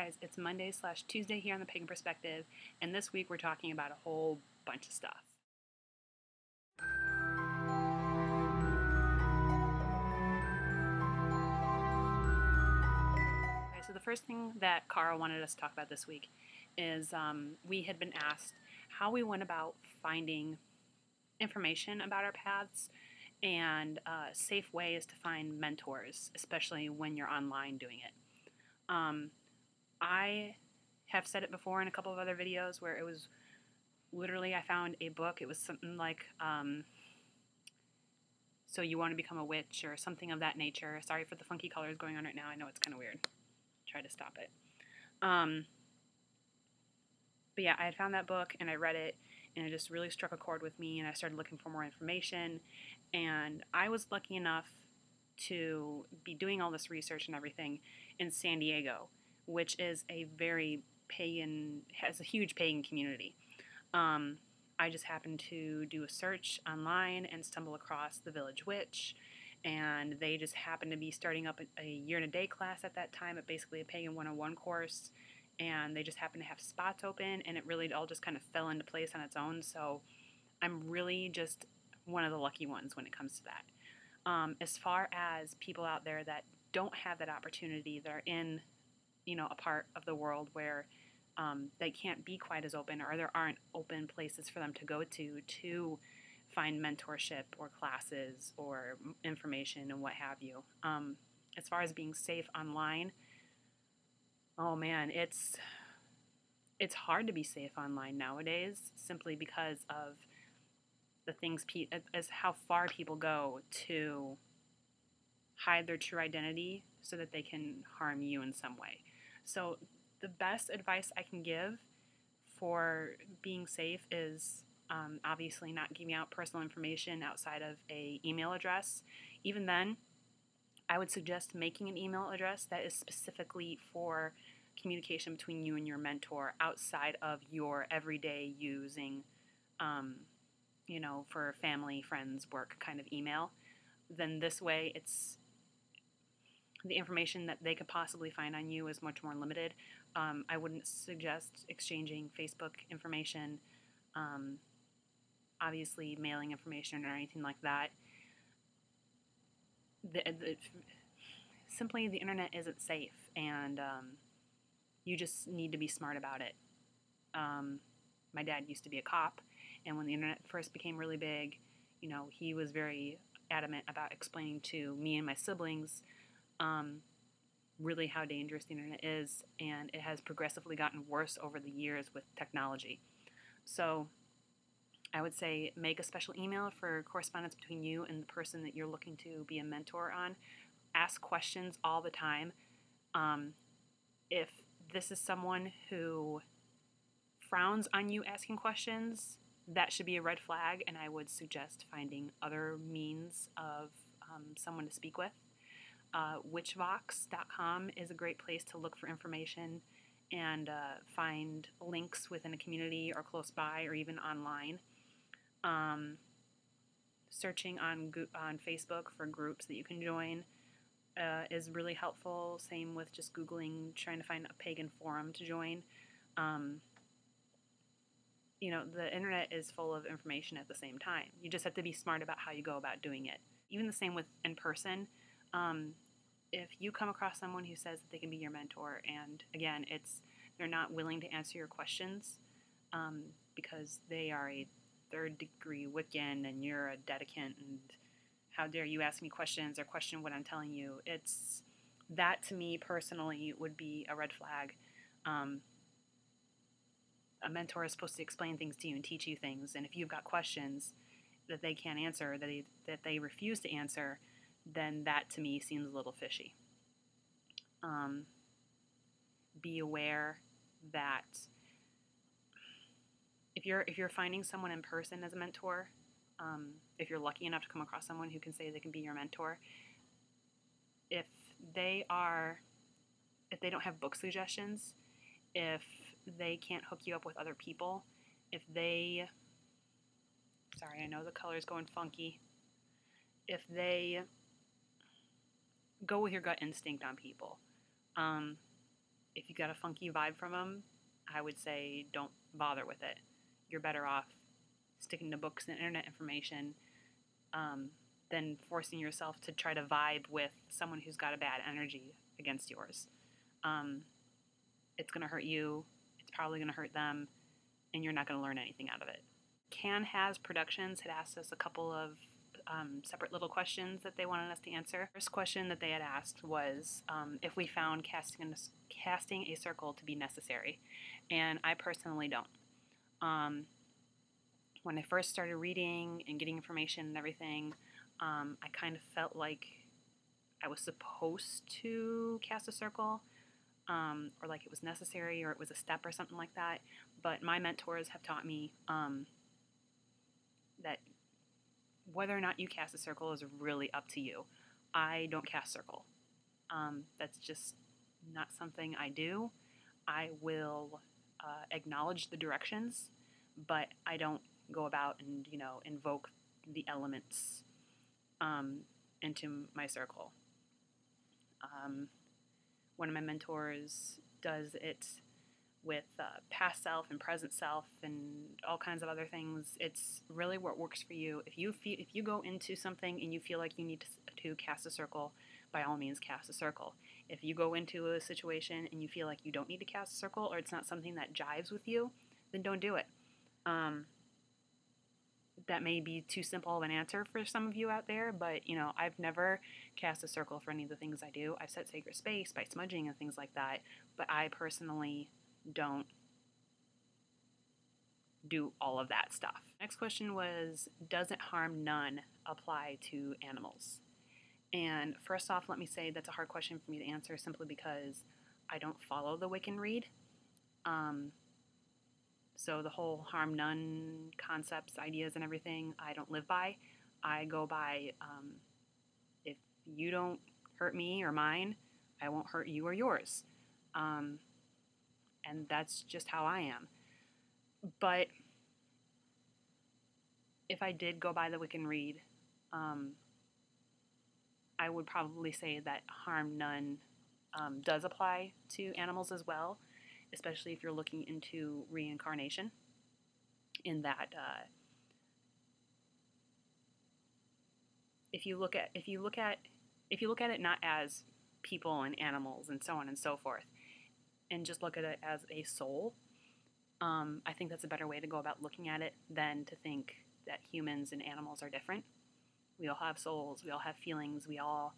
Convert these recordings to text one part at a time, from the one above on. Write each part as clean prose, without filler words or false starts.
guys, it's Monday/Tuesday here on the Pagan Perspective, and this week we're talking about a whole bunch of stuff. Okay, so the first thing that Carl wanted us to talk about this week is we had been asked how we went about finding information about our paths and safe ways to find mentors, especially when you're online doing it. I have said it before in a couple of other videos where it was literally I found a book. It was something like So You Want to Become a Witch or something of that nature. Sorry for the funky colors going on right now. I know it's kind of weird. Try to stop it. But yeah, I had found that book and I read it and it just really struck a chord with me and I started looking for more information. And I was lucky enough to be doing all this research and everything in San Diego, which is a very pagan, has a huge pagan community. I just happened to do a search online and stumble across the Village Witch, and they just happened to be starting up a year and a day class at that time, at basically a Pagan 101 course, and they just happened to have spots open, and it really all just kind of fell into place on its own, so I'm really just one of the lucky ones when it comes to that. As far as people out there that don't have that opportunity, that are in, a part of the world where they can't be quite as open, or there aren't open places for them to go to find mentorship or classes or information and what have you. As far as being safe online, oh man, it's hard to be safe online nowadays simply because of the things as how far people go to hide their true identity so that they can harm you in some way. So the best advice I can give for being safe is obviously not giving out personal information outside of an email address. Even then, I would suggest making an email address that is specifically for communication between you and your mentor outside of your everyday using, for family, friends, work kind of email. Then this way it's the information that they could possibly find on you is much more limited. I wouldn't suggest exchanging Facebook information, obviously mailing information or anything like that. Simply the internet isn't safe, and you just need to be smart about it. My dad used to be a cop, and when the internet first became really big, he was very adamant about explaining to me and my siblings really how dangerous the internet is, and it has progressively gotten worse over the years with technology. So I would say make a special email for correspondence between you and the person that you're looking to be a mentor on. Ask questions all the time. If this is someone who frowns on you asking questions, that should be a red flag, and I would suggest finding other means of someone to speak with. Witchvox.com is a great place to look for information and find links within a community or close by or even online. Searching on Facebook for groups that you can join is really helpful. Same with just Googling, trying to find a pagan forum to join. The internet is full of information at the same time. You just have to be smart about how you go about doing it. Even the same with in person. If you come across someone who says that they can be your mentor, and again, they're not willing to answer your questions because they are a third-degree Wiccan and you're a Dedicant, and how dare you ask me questions or question what I'm telling you. That to me personally would be a red flag. A mentor is supposed to explain things to you and teach you things, and if you've got questions that they can't answer, that they refuse to answer, then that to me seems a little fishy. Be aware that if you're finding someone in person as a mentor, if you're lucky enough to come across someone who can say they can be your mentor, if they don't have book suggestions, if they can't hook you up with other people, sorry, I know the color's going funky. If they go with your gut instinct on people, if you got a funky vibe from them, I would say don't bother with it. You're better off sticking to books and internet information than forcing yourself to try to vibe with someone who's got a bad energy against yours. Um, it's going to hurt you, it's probably going to hurt them, and you're not going to learn anything out of it. Can Has Productions had asked us a couple of separate little questions that they wanted us to answer. First question that they had asked was if we found casting a circle to be necessary, and I personally don't. When I first started reading and getting information and everything, I kind of felt like I was supposed to cast a circle, or like it was necessary, or it was a step or something like that. But my mentors have taught me that whether or not you cast a circle is really up to you. I don't cast circle. That's just not something I do. I will acknowledge the directions, but I don't go about and invoke the elements into my circle. One of my mentors does it with past self and present self and all kinds of other things. It's really what works for you. If you go into something and you feel like you need to cast a circle, by all means cast a circle. If you go into a situation and you feel like you don't need to cast a circle, or it's not something that jives with you, then don't do it. That may be too simple of an answer for some of you out there, but I've never cast a circle for any of the things I do. I've set sacred space by smudging and things like that, but I personally don't do all of that stuff. Next question was, doesn't harm none apply to animals? And first off, let me say that's a hard question for me to answer simply because I don't follow the Wiccan Rede. So the whole harm none concepts, ideas, and everything, I don't live by. I go by, if you don't hurt me or mine, I won't hurt you or yours. And that's just how I am. But if I did go by the Wiccan Rede, I would probably say that harm none does apply to animals as well, especially if you're looking into reincarnation. In that, if you look at it not as people and animals and so on and so forth, and just look at it as a soul, I think that's a better way to go about looking at it than to think that humans and animals are different. We all have souls, we all have feelings, we all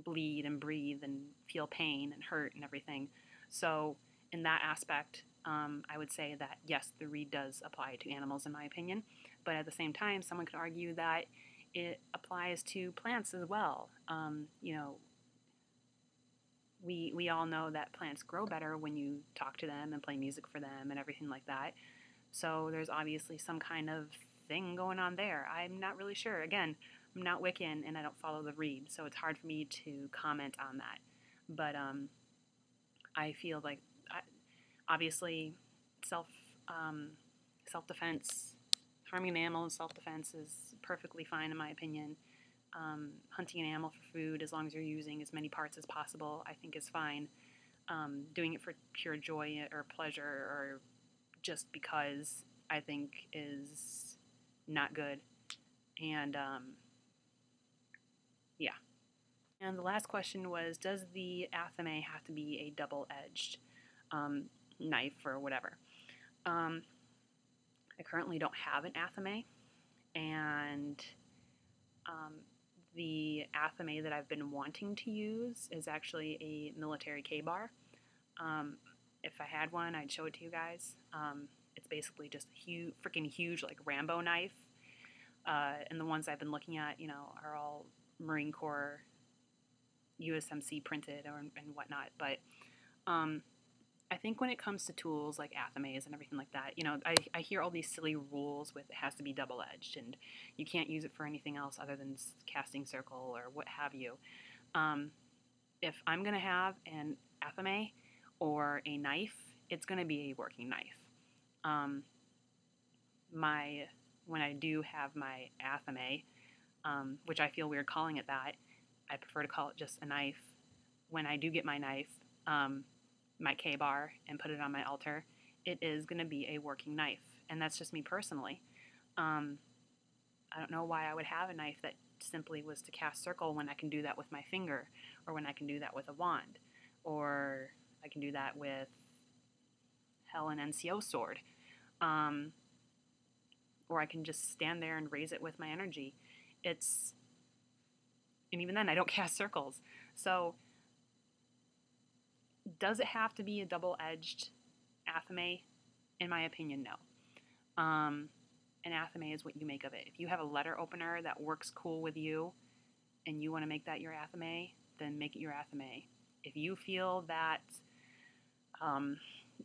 bleed and breathe and feel pain and hurt and everything. So in that aspect, I would say that yes, the Rede does apply to animals in my opinion, but at the same time, someone could argue that it applies to plants as well. We all know that plants grow better when you talk to them and play music for them and everything like that. So there's obviously some kind of thing going on there. I'm not really sure. Again, I'm not Wiccan and I don't follow the Rede, so it's hard for me to comment on that. But I feel like, obviously, self-defense, harming an animal in self-defense is perfectly fine in my opinion. Hunting an animal for food, as long as you're using as many parts as possible, I think is fine. Doing it for pure joy or pleasure or just because, I think is not good. And yeah. And the last question was, does the athame have to be a double-edged knife or whatever? I currently don't have an athame, and the athame that I've been wanting to use is actually a military K-bar. If I had one, I'd show it to you guys. It's basically just a freaking huge, like Rambo knife. And the ones I've been looking at, are all Marine Corps, USMC printed and whatnot. But I think when it comes to tools like athames and everything like that, I hear all these silly rules with it has to be double-edged and you can't use it for anything else other than casting circle or what have you. If I'm going to have an athame or a knife, it's going to be a working knife. When I do have my athame, which I feel weird calling it that, I prefer to call it just a knife. When I do get my knife, my K-bar and put it on my altar, it is going to be a working knife. And that's just me personally. I don't know why I would have a knife that simply was to cast circle when I can do that with my finger, or when I can do that with a wand, or I can do that with hell an NCO sword, or I can just stand there and raise it with my energy. And even then I don't cast circles. So does it have to be a double-edged athame? In my opinion, no. An athame is what you make of it. If you have a letter opener that works cool with you and you want to make that your athame, then make it your athame. If you feel that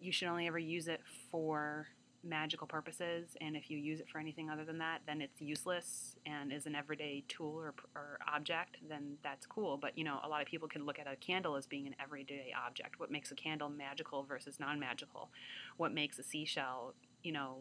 you should only ever use it for magical purposes, and if you use it for anything other than that, then it's useless and is an everyday tool or object, then that's cool. But a lot of people can look at a candle as being an everyday object. What makes a candle magical versus non-magical? What makes a seashell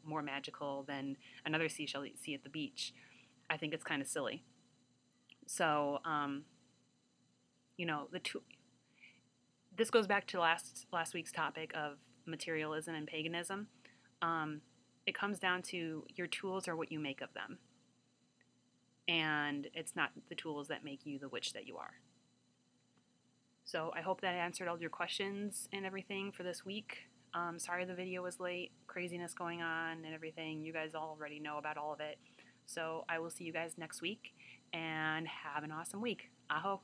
more magical than another seashell that you see at the beach? I think it's kind of silly. So this goes back to last week's topic of materialism and paganism. It comes down to your tools are what you make of them. And it's not the tools that make you the witch that you are. So I hope that answered all your questions and everything for this week. Sorry the video was late, craziness going on and everything. You guys already know about all of it. So I will see you guys next week, and have an awesome week. Aho!